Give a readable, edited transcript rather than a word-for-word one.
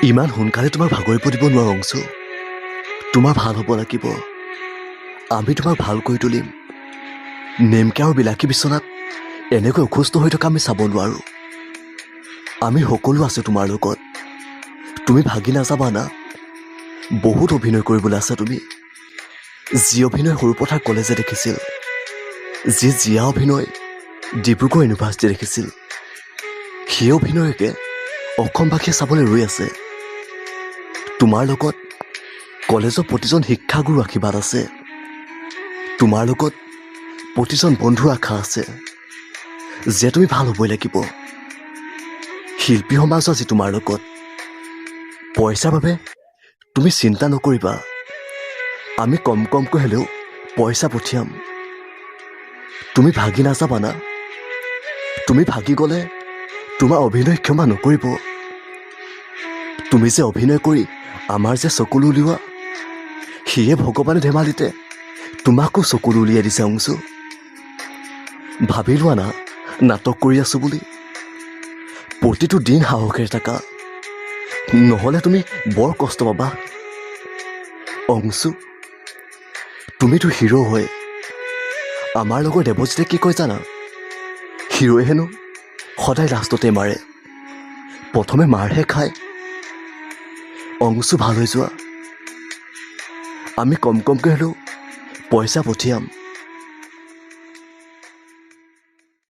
ইমান সোনকালে তোমাক ভাগৰি পৰিব নোৱাৰো অংশু। তোমাৰ ভাল হ'ব লাগিব। আমি তোমাক ভাল কৰি তুলিম। নেমকে আৰু বিলাকী বিচনাত এনেকৈ অসুস্থ হৈ থকা আমি চাব নোৱাৰো। আমি সকলো আছো তোমাৰ লগত। তুমি ভাগি নাযাবা না। বহুত অভিনয় কৰিবলৈ আছে তুমি। যি অভিনয় সৰুপথাৰ কলেজে দেখিছিল, যি জীয়া অভিনয় ডিব্ৰুগড় ইউনিভাৰ্চিটি দেখিছিল, সেই অভিনয়কে অসমবাসীয়ে চাবলৈ ৰৈ আছে। তোমাৰ লগত কলেজৰ প্ৰতিজন শিক্ষাগুৰু আশীৰ্বাদ আছে। তোমাৰ লগত প্ৰতিজন বন্ধুৰ আশা আছে যে তুমি ভাল হ'বই লাগিব। শিল্পী সমাজ আজি তোমাৰ লগত। পইচাৰ বাবে তুমি চিন্তা নকৰিবা। আমি কমকৈ হ'লেও পইচা পঠিয়াম। তুমি ভাগি নাযাবা না। তুমি ভাগি গ'লে তোমাৰ অভিনয় ক্ষমা নকৰিব। তুমি যে অভিনয় কৰি আমাৰ যে চকুলো উলিওৱা, সেয়ে ভগৱানে ধেমালিতে তোমাকো চকুলো উলিয়াই দিছে অংশু। ভাবি লোৱা না নাটক কৰি আছো বুলি। প্ৰতিটো দিন সাহসেৰে থাকা, নহ'লে তুমি বৰ কষ্ট পাবা। অংশু, তুমিতো হিৰো হয়। আমাৰ লগৰ দেৱজিতে কি কয় জানা? হিৰোৱে হেনো সদায় লাষ্টতে মাৰে, প্ৰথমে মাৰহে খায়। অংশু ভাল হৈ যোৱা। আমি কমকৈ হ'লেও পইচা পঠিয়াম।